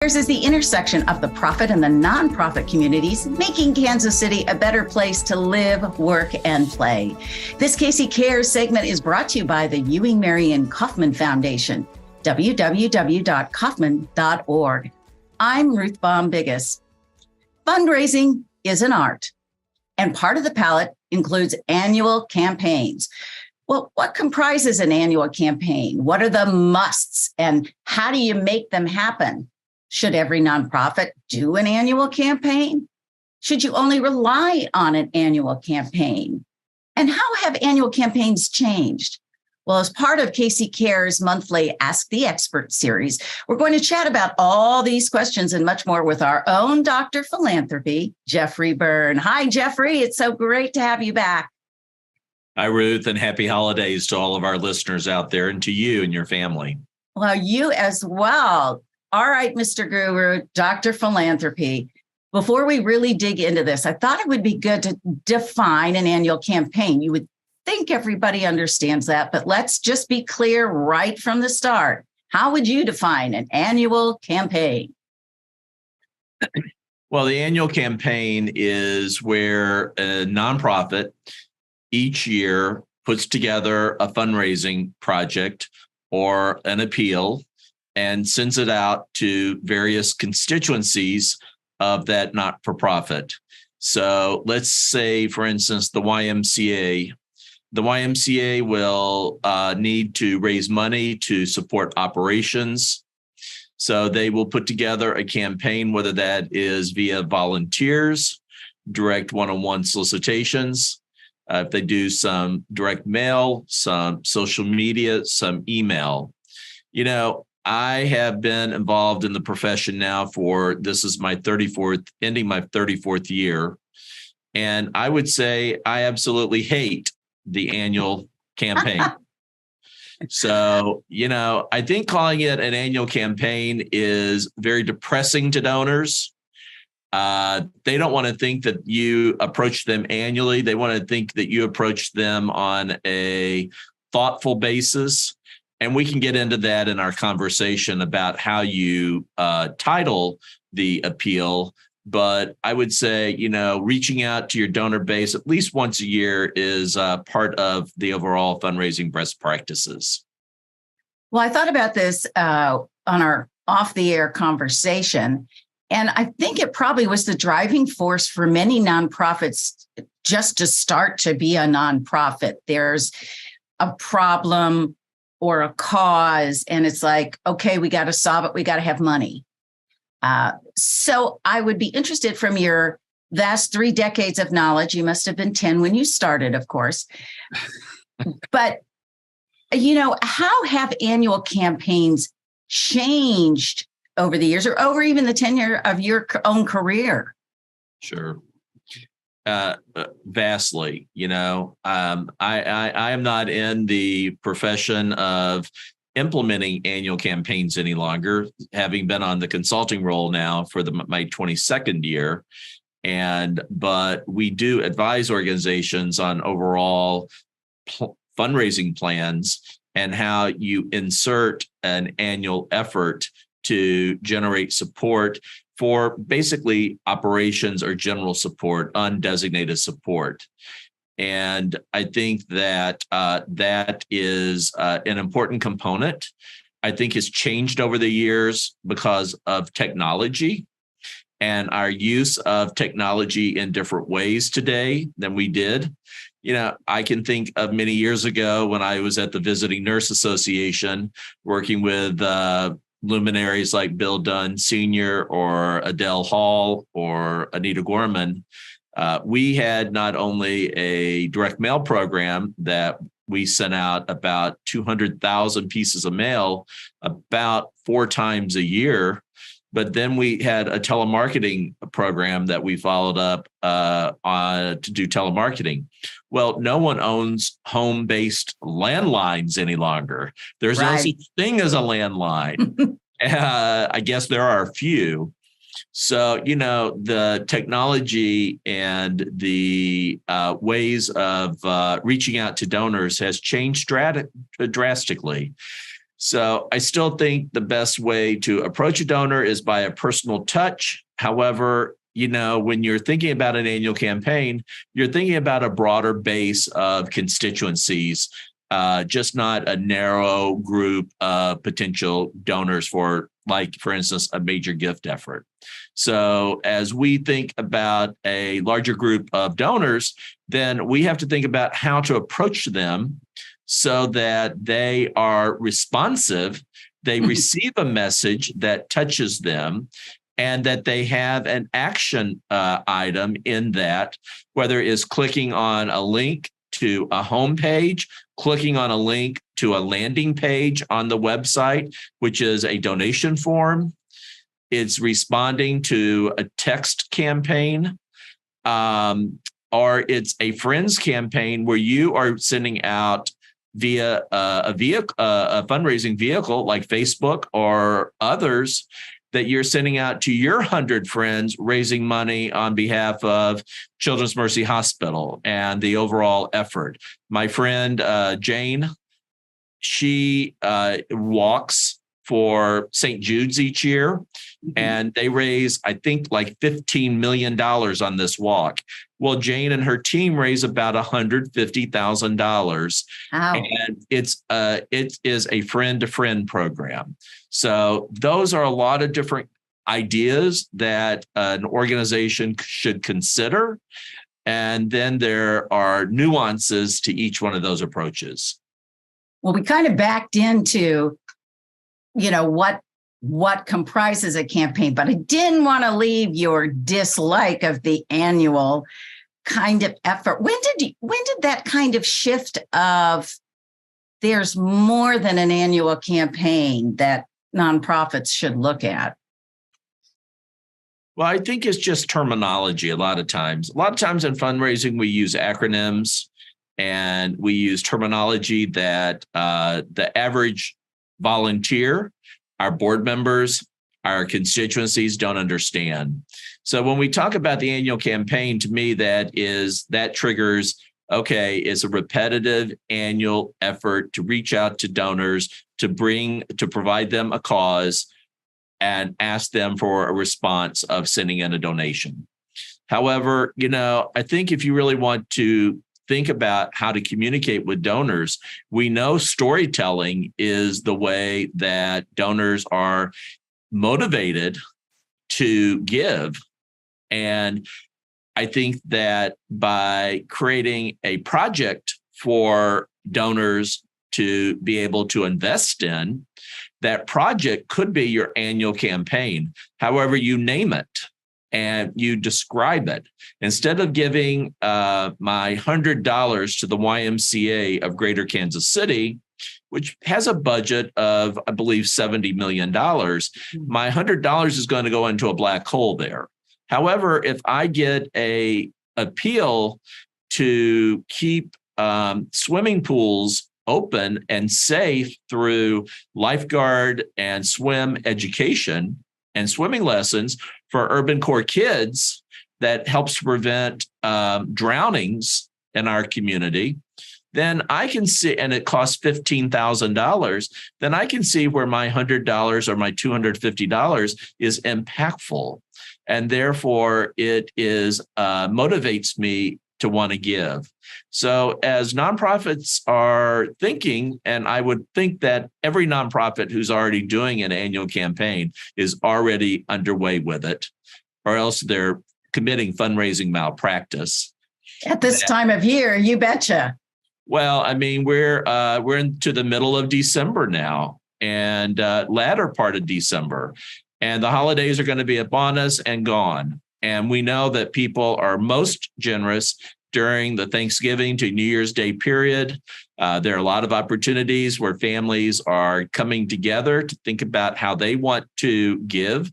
Theirs is the intersection of the profit and the nonprofit communities, making Kansas City a better place to live, work, and play. This Casey Cares segment is brought to you by the Ewing Marion Kaufman Foundation, www.kaufman.org. I'm Ruth Baum-Biggis. Fundraising is an art, and part of the palette includes annual campaigns. Well, what comprises an annual campaign? What are the musts, and how do you make them happen? Should every nonprofit do an annual campaign? Should you only rely on an annual campaign? And how have annual campaigns changed? Well, as part of Casey Cares' monthly Ask the Expert series, we're going to chat about all these questions and much more with our own Dr. Philanthropy, Jeffrey Byrne. Hi, Jeffrey. It's so great to have you back. Hi, Ruth, and happy holidays to all of our listeners out there and to you and your family. Well, you as well. All right, Mr. Guru, Dr. Philanthropy. Before we really dig into this, I thought it would be good to define an annual campaign. You would think everybody understands that, but let's just be clear right from the start. How would you define an annual campaign? Well, the annual campaign is where a nonprofit each year puts together a fundraising project or an appeal and sends it out to various constituencies of that not-for-profit. So let's say, for instance, the YMCA. The YMCA will need to raise money to support operations. So they will put together a campaign, whether that is via volunteers, direct one-on-one solicitations. If they do some direct mail, some social media, some email. You know, I have been involved in the profession now this is my 34th year. And I would say I absolutely hate the annual campaign. So, I think calling it an annual campaign is very depressing to donors. They don't want to think that you approach them annually. They want to think that you approach them on a thoughtful basis. And we can get into that in our conversation about how you title the appeal. But I would say, reaching out to your donor base at least once a year is part of the overall fundraising best practices. Well, I thought about this on our off-the-air conversation, and I think it probably was the driving force for many nonprofits just to start to be a nonprofit. There's a problem or a cause, and it's like, okay, we got to solve it. We got to have money. So I would be interested from your vast 3 decades of knowledge. You must have been 10 when you started, of course. But, how have annual campaigns changed over the years or over even the tenure of your own career? Sure. Vastly, I am not in the profession of implementing annual campaigns any longer, having been on the consulting role now for my 22nd year. But we do advise organizations on overall fundraising plans and how you insert an annual effort to generate support for basically operations or general support, undesignated support. And I think that that is an important component. I think it's changed over the years because of technology and our use of technology in different ways today than we did. I can think of many years ago when I was at the Visiting Nurse Association working with luminaries like Bill Dunn Sr. or Adele Hall or Anita Gorman. We had not only a direct mail program that we sent out about 200,000 pieces of mail about 4 times a year, but then we had a telemarketing program that we followed up to do telemarketing. Well, no one owns home-based landlines any longer. There's no such thing as a landline. I guess there are a few. So, the technology and the ways of reaching out to donors has changed drastically. So I still think the best way to approach a donor is by a personal touch. However, when you're thinking about an annual campaign, you're thinking about a broader base of constituencies, just not a narrow group of potential donors for instance, a major gift effort. So as we think about a larger group of donors, then we have to think about how to approach them so that they are responsive, they receive a message that touches them, and that they have an action item in that, whether it's clicking on a link to a homepage, clicking on a link to a landing page on the website, which is a donation form. It's responding to a text campaign, or it's a friends campaign where you are sending out via a fundraising vehicle like Facebook or others, that you're sending out to your 100 friends, raising money on behalf of Children's Mercy Hospital and the overall effort. My friend Jane, she walks for St. Jude's each year, and they raise, I think, like $15 million on this walk. Well, Jane and her team raise about $150,000, and it is a friend-to-friend program. So those are a lot of different ideas that an organization should consider, and then there are nuances to each one of those approaches. Well, we kind of backed into what comprises a campaign, but I didn't want to leave your dislike of the annual kind of effort. When did that kind of shift of there's more than an annual campaign that nonprofits should look at? Well, I think it's just terminology a lot of times. A lot of times in fundraising, we use acronyms and we use terminology that the average volunteer, our board members, our constituencies don't understand. So when we talk about the annual campaign, to me, that triggers, okay, it's a repetitive annual effort to reach out to donors, to provide them a cause and ask them for a response of sending in a donation. However, I think if you really want to think about how to communicate with donors, we know storytelling is the way that donors are motivated to give. And I think that by creating a project for donors to be able to invest in, that project could be your annual campaign, however you name it and you describe it. Instead of giving my $100 to the YMCA of Greater Kansas City, which has a budget of, I believe, $70 million, my $100 is going to go into a black hole there. However, if I get a appeal to keep swimming pools open and safe through lifeguard and swim education and swimming lessons for urban core kids that helps to prevent drownings in our community, then I can see, and it costs $15,000, then I can see where my $100 or my $250 is impactful. And therefore, it is motivates me to want to give. So as nonprofits are thinking, and I would think that every nonprofit who's already doing an annual campaign is already underway with it, or else they're committing fundraising malpractice. At this time of year, you betcha. Well, I mean, we're into the middle of December now, and latter part of December, and the holidays are going to be upon us and gone. And we know that people are most generous during the Thanksgiving to New Year's Day period. There are a lot of opportunities where families are coming together to think about how they want to give.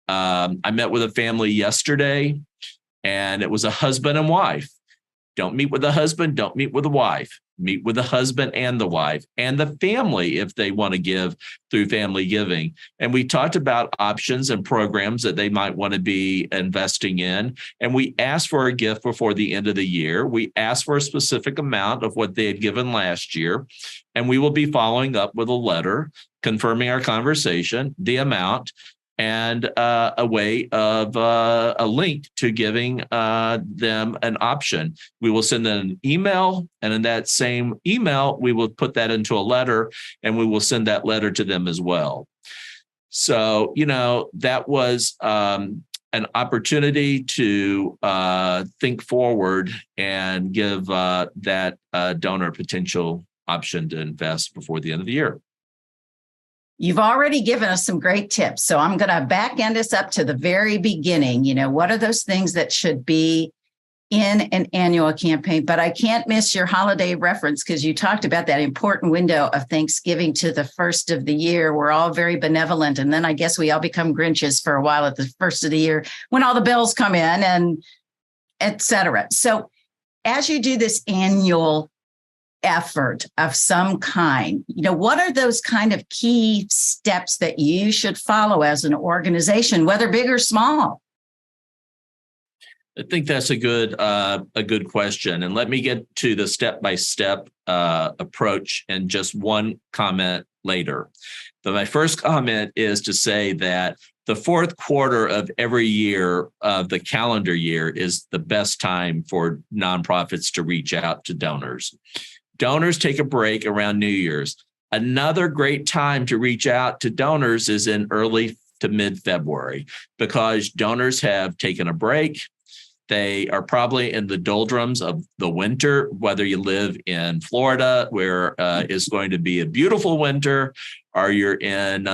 I met with a family yesterday, and it was a husband and wife. Don't meet with the husband, don't meet with the wife. meet with the husband and the wife and the family if they want to give through family giving. And we talked about options and programs that they might want to be investing in. And we asked for a gift before the end of the year. We asked for a specific amount of what they had given last year. And we will be following up with a letter confirming our conversation, the amount, and a way of a link to giving them an option. We will send them an email, and in that same email, we will put that into a letter, and we will send that letter to them as well. So, that was an opportunity to think forward and give that donor potential option to invest before the end of the year. You've already given us some great tips. So I'm going to back end us up to the very beginning. What are those things that should be in an annual campaign? But I can't miss your holiday reference because you talked about that important window of Thanksgiving to the first of the year. We're all very benevolent. And then I guess we all become Grinches for a while at the first of the year when all the bills come in and et cetera. So as you do this annual effort of some kind, what are those kind of key steps that you should follow as an organization, whether big or small? I think that's a good question. And let me get to the step-by-step approach in just one comment later. But my first comment is to say that the fourth quarter of every year of the calendar year is the best time for nonprofits to reach out to donors. Donors take a break around New Year's. Another great time to reach out to donors is in early to mid-February because donors have taken a break. They are probably in the doldrums of the winter, whether you live in Florida, where it's going to be a beautiful winter, or you're in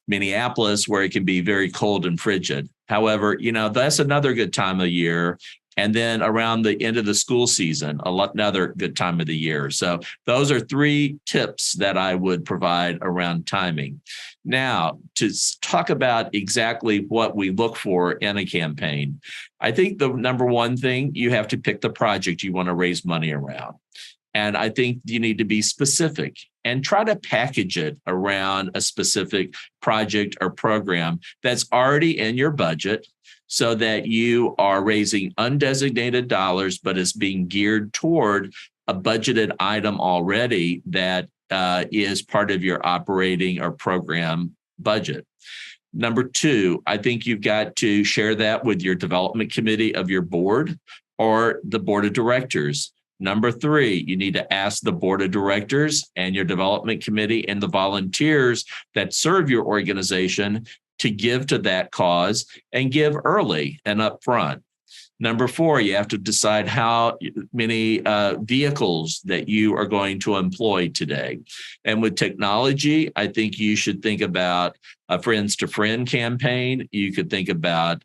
Minneapolis, where it can be very cold and frigid. However, that's another good time of year. And then around the end of the school season, another good time of the year. So those are three tips that I would provide around timing. Now, to talk about exactly what we look for in a campaign, I think the number one thing, you have to pick the project you want to raise money around. And I think you need to be specific and try to package it around a specific project or program that's already in your budget, so that you are raising undesignated dollars, but it's being geared toward a budgeted item already that is part of your operating or program budget. Number two, I think you've got to share that with your development committee of your board or the board of directors. Number three, you need to ask the board of directors and your development committee and the volunteers that serve your organization to give to that cause and give early and upfront. Number four, you have to decide how many vehicles that you are going to employ today. And with technology, I think you should think about a friends to friend campaign. You could think about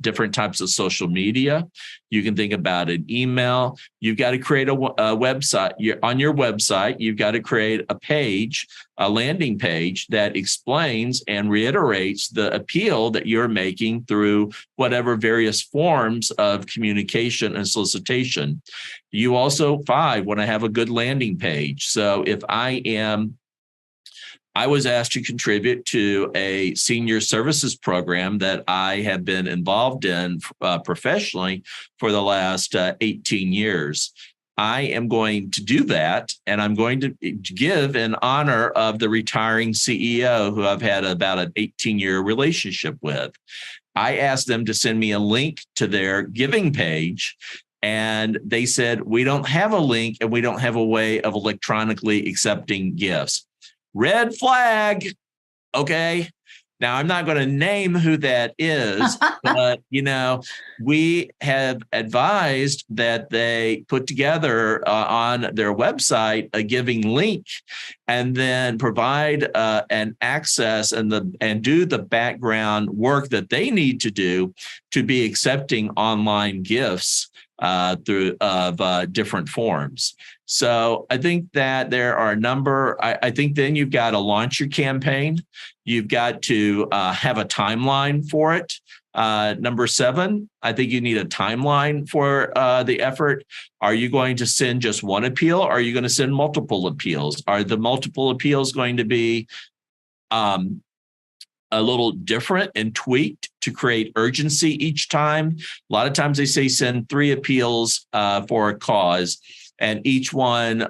different types of social media. You can think about an email. You've got to create a website. On your website, you've got to create a page, a landing page that explains and reiterates the appeal that you're making through whatever various forms of communication and solicitation. You also, want to have a good landing page. So if I was asked to contribute to a senior services program that I have been involved in professionally for the last 18 years. I am going to do that, and I'm going to give in honor of the retiring CEO who I've had about an 18-year relationship with. I asked them to send me a link to their giving page, and they said, we don't have a link and we don't have a way of electronically accepting gifts. Red flag. Okay. Now, I'm not going to name who that is, but, we have advised that they put together on their website a giving link and then provide an access and do the background work that they need to do to be accepting online gifts through different forms. So I think that there are a number. I think then you've got to launch your campaign. You've got to have a timeline for it. Number 7, I think you need a timeline for the effort. Are you going to send just one appeal? Or are you going to send multiple appeals? Are the multiple appeals going to be a little different and tweaked to create urgency each time? A lot of times they say send 3 appeals for a cause, and each one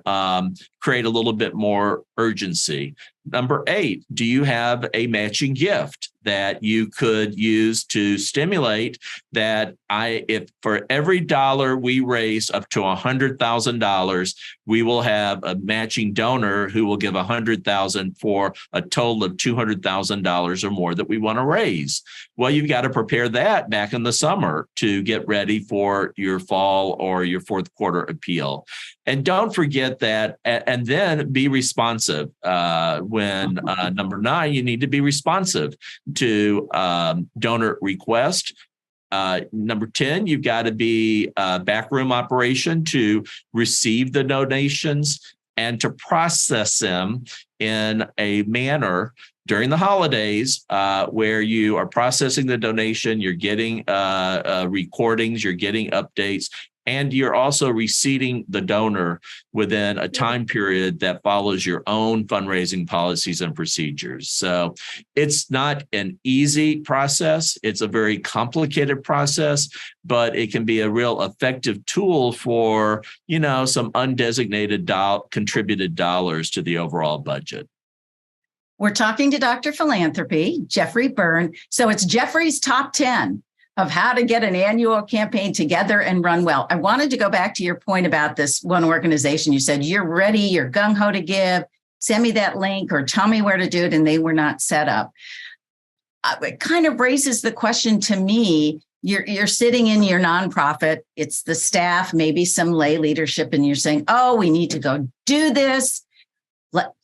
create a little bit more urgency. Number 8, do you have a matching gift that you could use to stimulate that if for every dollar we raise up to $100,000, we will have a matching donor who will give $100,000 for a total of $200,000 or more that we want to raise. Well, you've got to prepare that back in the summer to get ready for your fall or your fourth quarter appeal. And don't forget that, and then be responsive. When number 9, you need to be responsive to donor request. Number 10, you've got to be a backroom operation to receive the donations and to process them in a manner during the holidays where you are processing the donation, you're getting recordings, you're getting updates, and you're also receiving the donor within a time period that follows your own fundraising policies and procedures. So it's not an easy process. It's a very complicated process, but it can be a real effective tool for, some undesignated contributed dollars to the overall budget. We're talking to Dr. Philanthropy, Jeffrey Byrne. So it's Jeffrey's top 10 of how to get an annual campaign together and run well. I wanted to go back to your point about this one organization. You said, you're ready, you're gung-ho to give, send me that link or tell me where to do it, and they were not set up. It kind of raises the question to me, you're sitting in your nonprofit, it's the staff, maybe some lay leadership, and you're saying, oh, we need to go do this.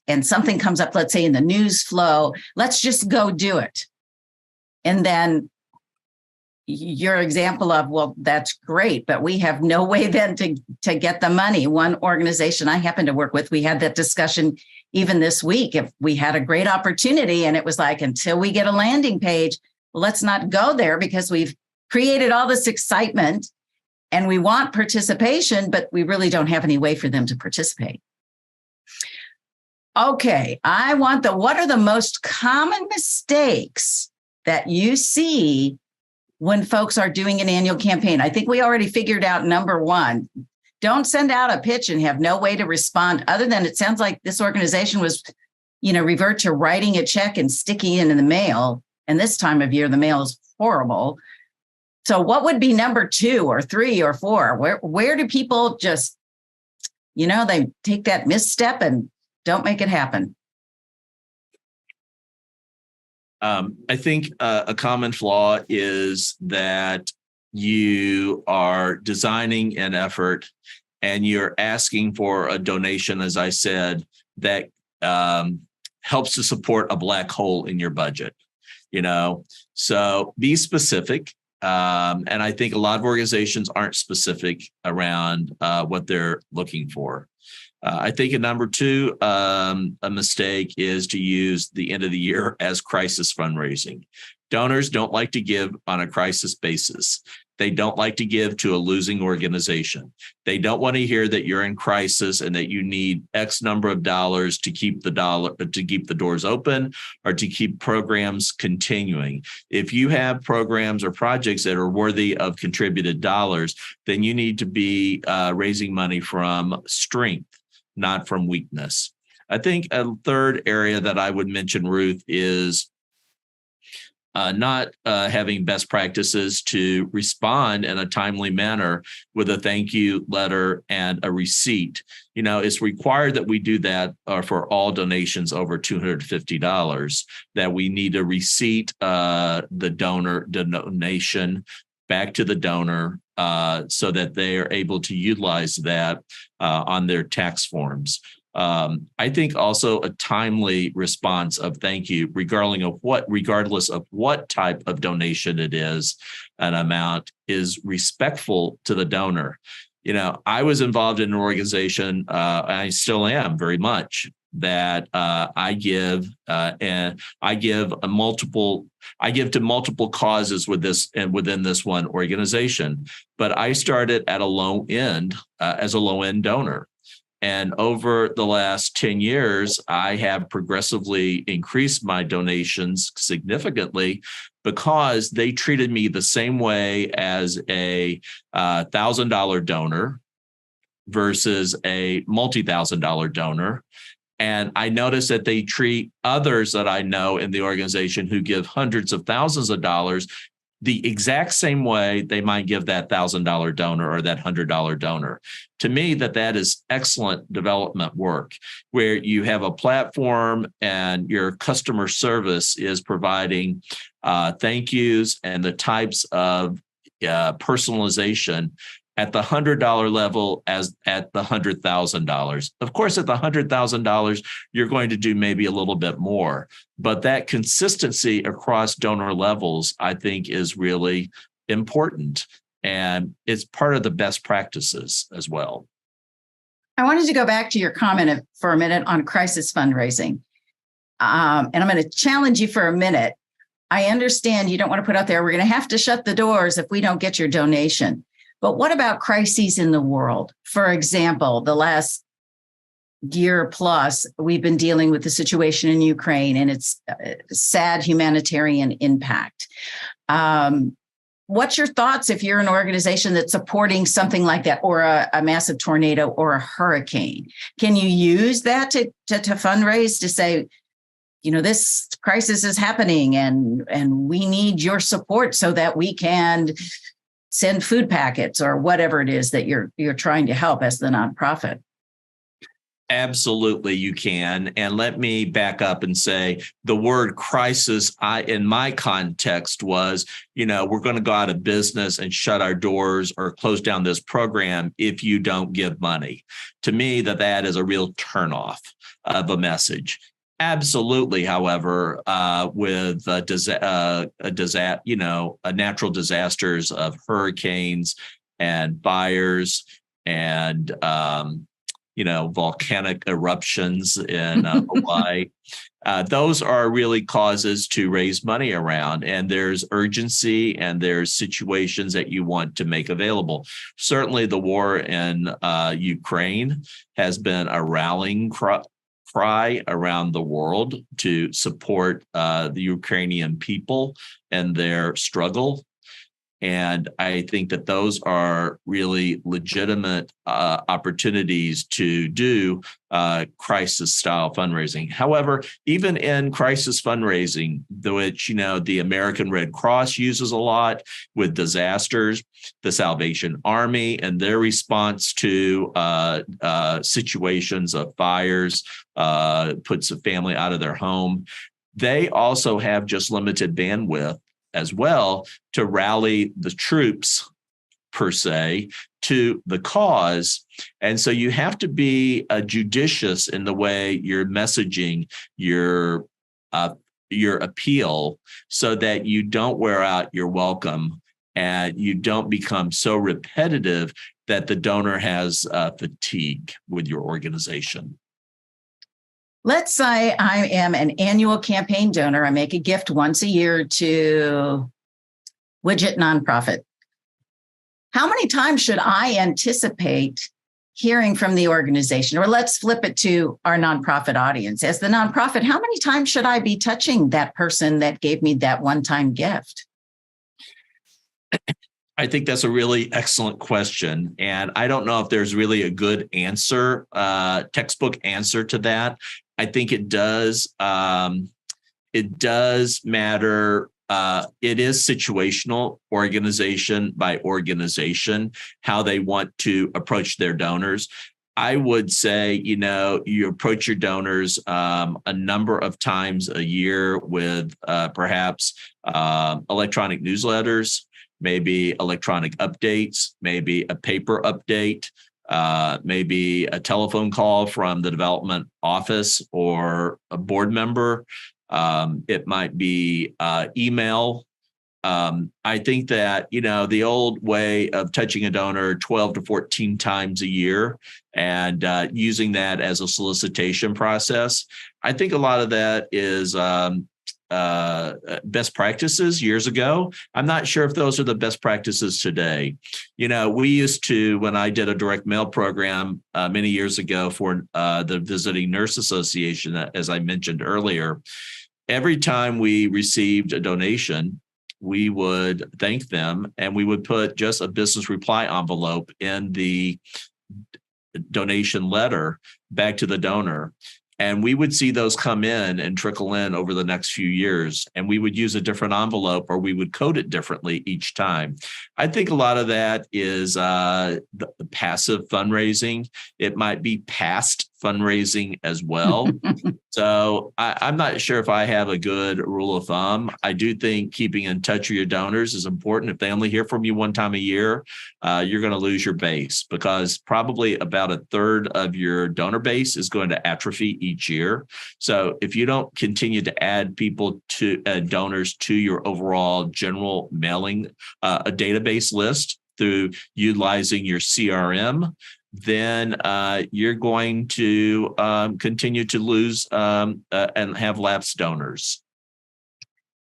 And something comes up, let's say in the news flow, let's just go do it. And then your example of, well, that's great, but we have no way then to get the money. One organization I happen to work with, we had that discussion even this week. If we had a great opportunity and it was like, until we get a landing page, let's not go there because we've created all this excitement and we want participation, but we really don't have any way for them to participate. Okay, what are the most common mistakes that you see when folks are doing an annual campaign? I think we already figured out number 1, don't send out a pitch and have no way to respond other than it sounds like this organization was, revert to writing a check and sticking it in the mail. And this time of year, the mail is horrible. So what would be number 2 or 3 or 4? Where do people just, they take that misstep and don't make it happen? I think a common flaw is that you are designing an effort and you're asking for a donation, as I said, that helps to support a black hole in your budget. So be specific. And I think a lot of organizations aren't specific around what they're looking for. I think number 2, a mistake is to use the end of the year as crisis fundraising. Donors don't like to give on a crisis basis. They don't like to give to a losing organization. They don't want to hear that you're in crisis and that you need X number of dollars to keep the doors open or to keep programs continuing. If you have programs or projects that are worthy of contributed dollars, then you need to be raising money from strength, not from weakness. I think a third area that I would mention, Ruth, is not having best practices to respond in a timely manner with a thank you letter and a receipt. It's required that we do that for all donations over $250, that we need a receipt, the donation back to the donor so that they are able to utilize that on their tax forms. I think also a timely response of thank you, regardless of what type of donation it is, an amount, is respectful to the donor. I was involved in an organization, I still am very much, that I give to multiple causes with this and within this one organization. But I started at a low end as a low end donor. And over the last 10 years, I have progressively increased my donations significantly because they treated me the same way as a $1,000 donor versus a multi-$1,000 donor. And I noticed that they treat others that I know in the organization who give hundreds of thousands of dollars the exact same way they might give that $1,000 donor or that $100 donor. To me, that is excellent development work, where you have a platform and your customer service is providing thank yous and the types of personalization at the $100 level as at the $100,000. Of course, at the $100,000, you're going to do maybe a little bit more, but that consistency across donor levels, I think, is really important. And it's part of the best practices as well. I wanted to go back to your comment for a minute on crisis fundraising. And I'm going to challenge you for a minute. I understand you don't want to put out there, we're going to have to shut the doors if we don't get your donation. But what about crises in the world? For example, the last year plus, we've been dealing with the situation in Ukraine and its sad humanitarian impact. What's your thoughts if you're an organization that's supporting something like that, or a massive tornado or a hurricane? Can you use that to fundraise, to say, this crisis is happening and we need your support so that we can send food packets or whatever it is that you're trying to help as the nonprofit? Absolutely, you can. And let me back up and say the word crisis, in my context was, we're going to go out of business and shut our doors or close down this program if you don't give money. To me, that is a real turnoff of a message. Absolutely. However, with natural disasters of hurricanes and fires and volcanic eruptions in Hawaii, those are really causes to raise money around. And there's urgency and there's situations that you want to make available. Certainly, the war in Ukraine has been a rallying cry around the world to support the Ukrainian people and their struggle. And I think that those are really legitimate opportunities to do crisis-style fundraising. However, even in crisis fundraising, which the American Red Cross uses a lot with disasters, the Salvation Army and their response to situations of fires puts a family out of their home, they also have just limited bandwidth as well to rally the troops per se to the cause. And so you have to be judicious in the way you're messaging your appeal so that you don't wear out your welcome and you don't become so repetitive that the donor has fatigue with your organization. Let's say I am an annual campaign donor. I make a gift once a year to Widget Nonprofit. How many times should I anticipate hearing from the organization? Or let's flip it to our nonprofit audience. As the nonprofit, how many times should I be touching that person that gave me that one-time gift? I think that's a really excellent question. And I don't know if there's really a good answer, textbook answer to that. I think it does. It does matter. It is situational, organization by organization, how they want to approach their donors. I would say, you approach your donors a number of times a year with perhaps electronic newsletters, maybe electronic updates, maybe a paper update, maybe a telephone call from the development office or a board member. It might be email I think that, the old way of touching a donor 12 to 14 times a year and using that as a solicitation process, I think a lot of that is best practices years ago. I'm not sure if those are the best practices today. We used to, when I did a direct mail program many years ago for the Visiting Nurse Association, as I mentioned earlier, every time we received a donation, we would thank them and we would put just a business reply envelope in the donation letter back to the donor. And we would see those come in and trickle in over the next few years. And we would use a different envelope or we would code it differently each time. I think a lot of that is the passive fundraising. It might be past fundraising as well. So I'm not sure if I have a good rule of thumb. I do think keeping in touch with your donors is important. If they only hear from you one time a year, you're going to lose your base, because probably about a third of your donor base is going to atrophy each year. So if you don't continue to add people to donors to your overall general mailing, a database list through utilizing your CRM, then you're going to continue to lose and have lapsed donors.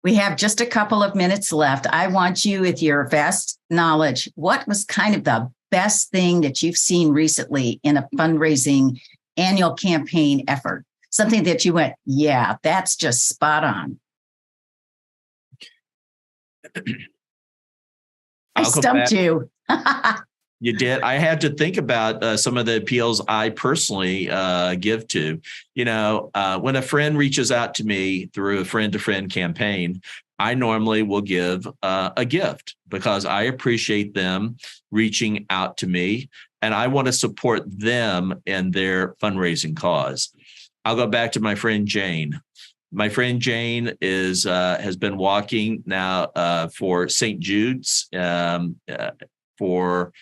We have just a couple of minutes left. I want you, with your vast knowledge, what was kind of the best thing that you've seen recently in a fundraising annual campaign effort? Something that you went, yeah, that's just spot on. I stumped you. You did. I had to think about some of the appeals I personally give to. When a friend reaches out to me through a friend-to-friend campaign, I normally will give a gift because I appreciate them reaching out to me and I want to support them in their fundraising cause. I'll go back to my friend Jane. My friend Jane has been walking now for St. Jude's for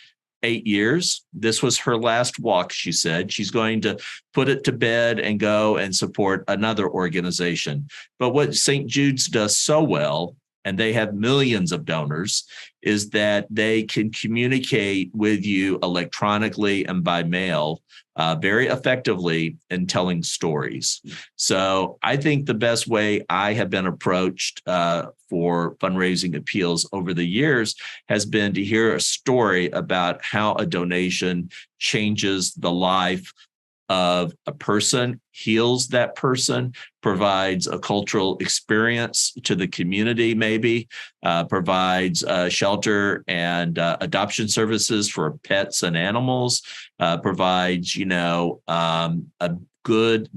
8 years. This was her last walk, she said. She's going to put it to bed and go and support another organization. But what St. Jude's does so well, and they have millions of donors, is that they can communicate with you electronically and by mail very effectively in telling stories. So I think the best way I have been approached for fundraising appeals over the years has been to hear a story about how a donation changes the life of a person, heals that person, provides a cultural experience to the community, maybe provides shelter and adoption services for pets and animals, provides, a good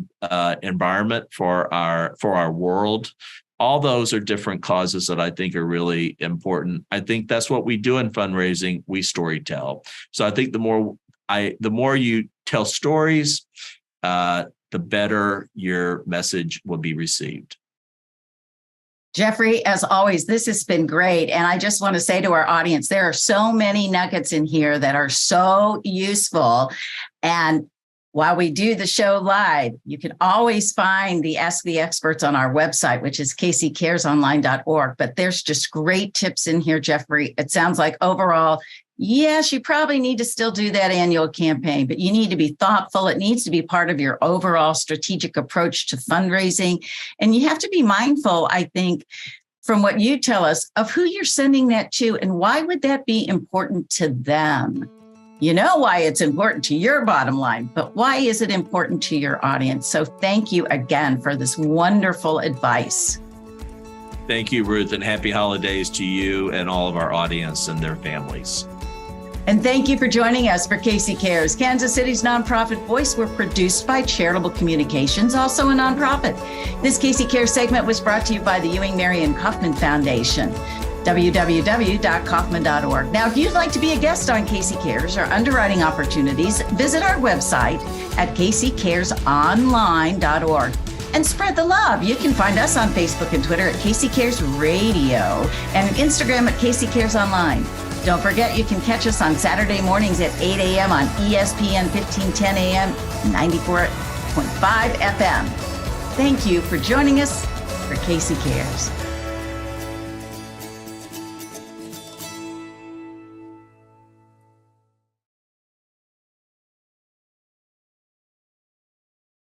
environment for our world. All those are different causes that I think are really important. I think that's what we do in fundraising. We storytell. So I think the more you tell stories, the better your message will be received. Jeffrey, as always, this has been great. And I just want to say to our audience, there are so many nuggets in here that are so useful. And while we do the show live, you can always find the Ask the Experts on our website, which is kccaresonline.org. But there's just great tips in here, Jeffrey. It sounds like overall, yes, you probably need to still do that annual campaign, but you need to be thoughtful. It needs to be part of your overall strategic approach to fundraising. And you have to be mindful, I think, from what you tell us, of who you're sending that to and why would that be important to them? You know why it's important to your bottom line, but why is it important to your audience? So thank you again for this wonderful advice. Thank you, Ruth, and happy holidays to you and all of our audience and their families. And thank you for joining us for Casey Cares, Kansas City's nonprofit voice. We're produced by Charitable Communications, also a nonprofit. This Casey Cares segment was brought to you by the Ewing Marion Kaufman Foundation, www.kaufman.org. Now, if you'd like to be a guest on Casey Cares or underwriting opportunities, visit our website at kccaresonline.org. And spread the love. You can find us on Facebook and Twitter at Casey Cares Radio and Instagram at Casey Cares Online. Don't forget, you can catch us on Saturday mornings at 8 a.m. on ESPN 1510 AM, 94.5 FM. Thank you for joining us for Casey Cares.